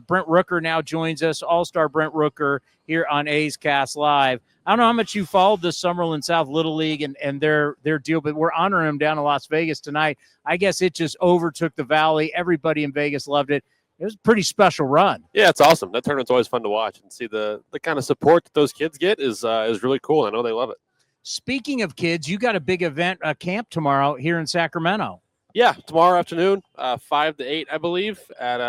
Brent Rooker now joins us, All-Star Brent Rooker here on A's Cast Live. I don't know how much you followed the Summerlin South Little League and their deal, but we're honoring them down in Las Vegas tonight. I guess it just overtook the Valley. Everybody in Vegas loved it. It was a pretty special run. Yeah, it's awesome. That tournament's always fun to watch and see the kind of support that those kids get is really cool. I know they love it. Speaking of kids, you got a big event, a camp tomorrow here in Sacramento. Yeah, tomorrow afternoon, 5 to 8, I believe, at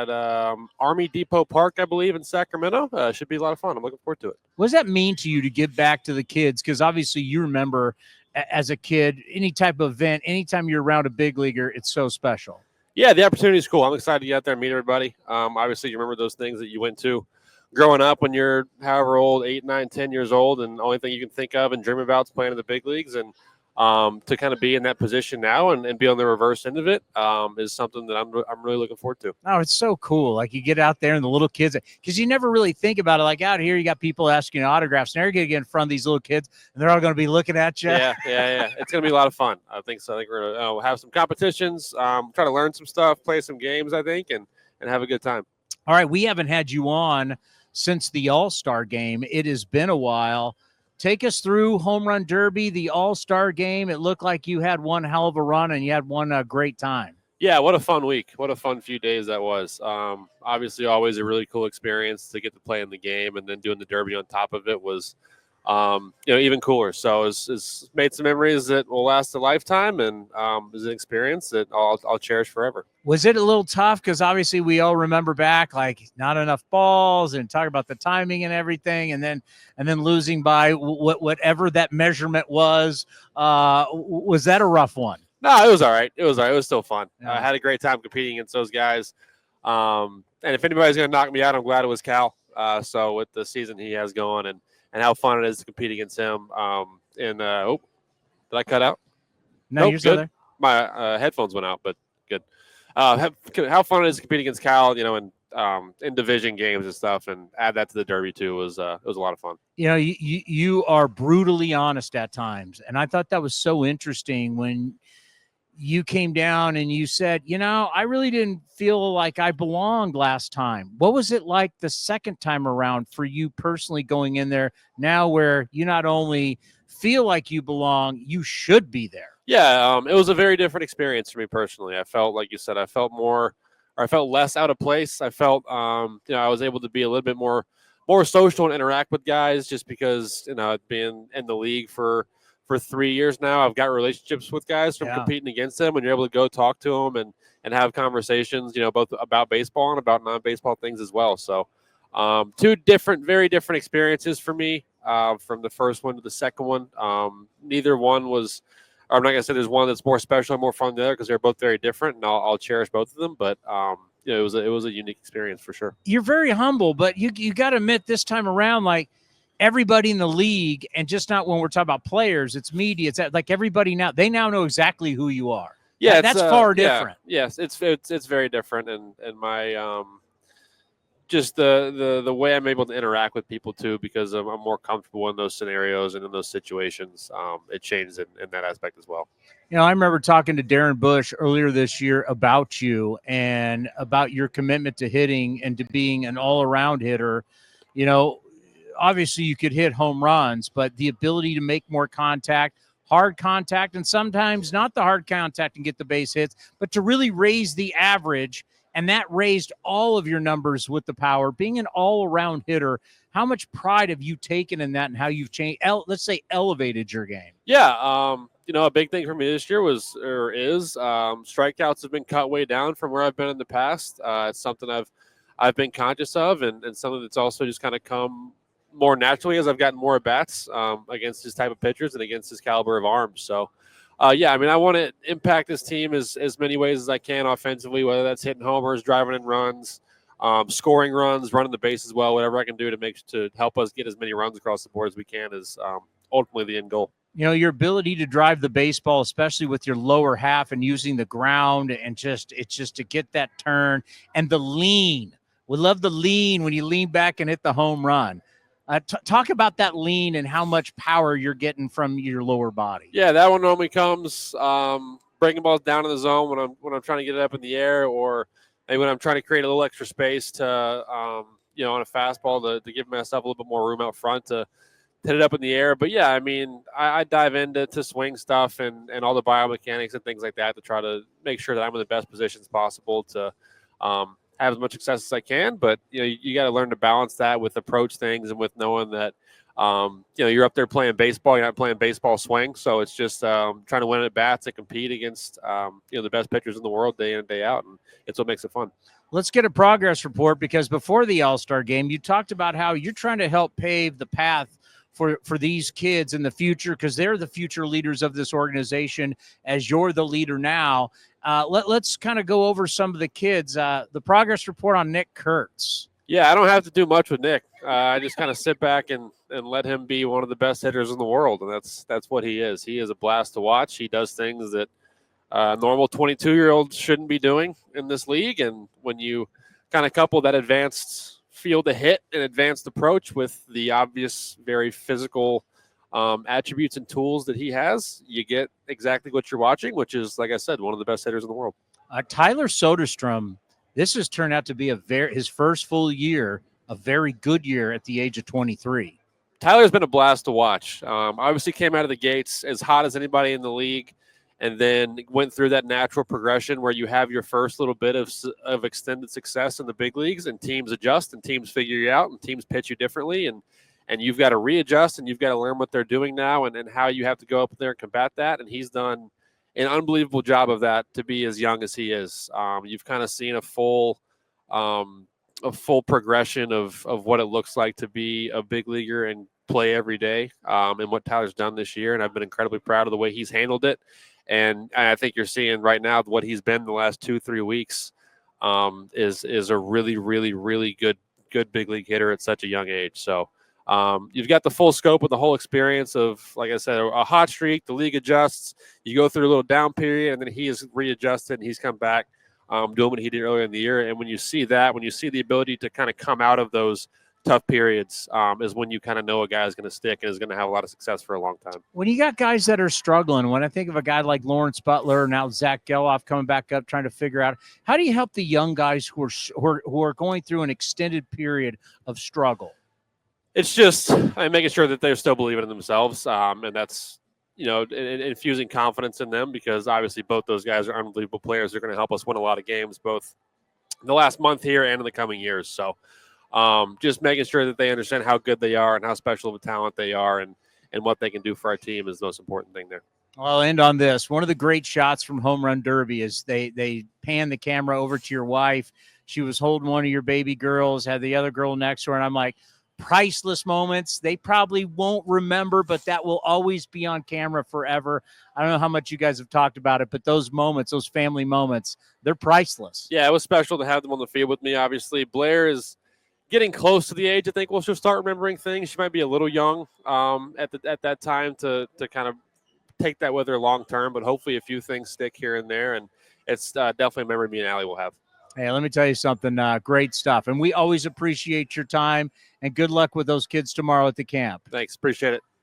Army Depot Park, I believe, in Sacramento. Should be a lot of fun. I'm looking forward to it. What does that mean to you to give back to the kids? Because obviously you remember as a kid, any type of event, anytime you're around a big leaguer, it's so special. Yeah, the opportunity is cool. I'm excited to get out there and meet everybody. Obviously, you remember those things that you went to growing up when you're however old, 8, 9, 10 years old, and the only thing you can think of and dream about is playing in the big leagues. And to kind of be in that position now and be on the reverse end of it is something that I'm really looking forward to. Oh, it's so cool. Like you get out there and the little kids, because you never really think about it. Like out here, you got people asking autographs. Now you're going to get in front of these little kids and they're all going to be looking at you. Yeah. It's going to be a lot of fun. I think so. I think we're going to have some competitions, try to learn some stuff, play some games, I think, and have a good time. All right. We haven't had you on since the All-Star game. It has been a while. Take us through Home Run Derby, the All-Star game. It looked like you had one hell of a run and you had one great time. Yeah, what a fun week. What a fun few days that was. Obviously, always a really cool experience to get to play in the game, and then doing the Derby on top of it was, even cooler. So it's made some memories that will last a lifetime, and is an experience that I'll cherish forever. Was it a little tough? Because obviously we all remember back, like not enough balls and talk about the timing and everything, and then losing by whatever that measurement was. Was that a rough one? No, it was all right. It was still fun. Yeah. I had a great time competing against those guys. And if anybody's going to knock me out, I'm glad it was Cal. So with the season he has going and how fun it is to compete against him. Did I cut out? No, nope, you're still good. there. My headphones went out, but good. How fun it is competing against Cal, in division games and stuff, and add that to the Derby too was a lot of fun. You are brutally honest at times, and I thought that was so interesting when you came down and you said, I really didn't feel like I belonged last time. What was it like the second time around for you personally going in there now where you not only feel like you belong, you should be there? Yeah, it was a very different experience for me personally. I felt, like you said, I felt less out of place. I felt, I was able to be a little bit more social and interact with guys just because, being in the league for 3 years now, I've got relationships with guys from competing against them, and you're able to go talk to them and have conversations, both about baseball and about non-baseball things as well. So two very different experiences for me from the first one to the second one. Neither one was, I'm not going to say there's one that's more special or more fun than the other because they're both very different, and I'll cherish both of them. But it was a unique experience for sure. You're very humble, but you got to admit this time around, like, everybody in the league, and just not when we're talking about players, it's media. It's like everybody now, they now know exactly who you are. Yeah, that's far different. Yes, it's very different, and my just the way I'm able to interact with people too, because I'm more comfortable in those scenarios and in those situations. It changes in that aspect as well. I remember talking to Darren Bush earlier this year about you and about your commitment to hitting and to being an all-around hitter. Obviously you could hit home runs, but the ability to make more contact, hard contact, and sometimes not the hard contact and get the base hits, but to really raise the average. And that raised all of your numbers with the power. Being an all-around hitter, how much pride have you taken in that and how you've changed, let's say, elevated your game? Yeah, a big thing for me this year is strikeouts have been cut way down from where I've been in the past. It's something I've been conscious of, and something that's also just kind of come more naturally as I've gotten more at-bats against this type of pitchers and against this caliber of arms. So, I want to impact this team as many ways as I can offensively, whether that's hitting homers, driving in runs, scoring runs, running the base as well, whatever I can do to help us get as many runs across the board as we can is ultimately the end goal. Your ability to drive the baseball, especially with your lower half and using the ground, and it's just to get that turn and the lean. We love the lean when you lean back and hit the home run. Talk about that lean and how much power you're getting from your lower body. Yeah, that one normally comes breaking balls down in the zone when I'm trying to get it up in the air, or maybe when I'm trying to create a little extra space to, on a fastball to give myself a little bit more room out front to hit it up in the air. But yeah, I mean, I dive into swing stuff and all the biomechanics and things like that to try to make sure that I'm in the best positions possible to have as much success as I can. But you got to learn to balance that with approach things and with knowing that you're up there playing baseball, you're not playing baseball swing. So it's just trying to win at bats and compete against the best pitchers in the world day in and day out, and it's what makes it fun. Let's get a progress report, because before the All-Star game, you talked about how you're trying to help pave the path for these kids in the future, because they're the future leaders of this organization as you're the leader now. Let's kind of go over some of the kids. The progress report on Nick Kurtz. Yeah, I don't have to do much with Nick. I just kind of sit back and let him be one of the best hitters in the world, and that's what he is. He is a blast to watch. He does things that normal 22-year-olds shouldn't be doing in this league, and when you kind of couple that advanced field to hit and advanced approach with the obvious, very physical attributes and tools that he has, you get exactly what you're watching, which is, like I said, one of the best hitters in the world. Tyler Soderstrom, this has turned out to be his first full year, a very good year at the age of 23. Tyler's been a blast to watch. Obviously came out of the gates as hot as anybody in the league, and then went through that natural progression where you have your first little bit of extended success in the big leagues, and teams adjust and teams figure you out and teams pitch you differently, and you've got to readjust and you've got to learn what they're doing now and how you have to go up there and combat that. And he's done an unbelievable job of that to be as young as he is. You've kind of seen a full progression of what it looks like to be a big leaguer and play every day, and what Tyler's done this year. And I've been incredibly proud of the way he's handled it. And I think you're seeing right now what he's been the last 2-3 weeks is a really, really, really good big league hitter at such a young age. So you've got the full scope of the whole experience of, like I said, a hot streak, the league adjusts, you go through a little down period, and then he is readjusted and he's come back doing what he did earlier in the year. And when you see that, when you see the ability to kind of come out of those tough periods, is when you kind of know a guy is going to stick and is going to have a lot of success for a long time. When you got guys that are struggling, when I think of a guy like Lawrence Butler, now Zach Geloff coming back up, trying to figure out, how do you help the young guys who are going through an extended period of struggle? It's just making sure that they're still believing in themselves, and that's infusing confidence in them, because obviously both those guys are unbelievable players. They're going to help us win a lot of games, both in the last month here and in the coming years. So just making sure that they understand how good they are and how special of a talent they are, and what they can do for our team is the most important thing there. I'll end on this. One of the great shots from Home Run Derby is they pan the camera over to your wife. She was holding one of your baby girls, had the other girl next to her, and I'm like, priceless moments. They probably won't remember, but that will always be on camera forever. I don't know how much you guys have talked about it, but those moments, those family moments, they're priceless. Yeah, it was special to have them on the field with me. Obviously, Blair is getting close to the age, I think, she'll start remembering things. She might be a little young at that time to kind of take that with her long term, but hopefully a few things stick here and there, and it's definitely a memory me and Allie will have. Hey, let me tell you something. Great stuff. And we always appreciate your time, and good luck with those kids tomorrow at the camp. Thanks. Appreciate it.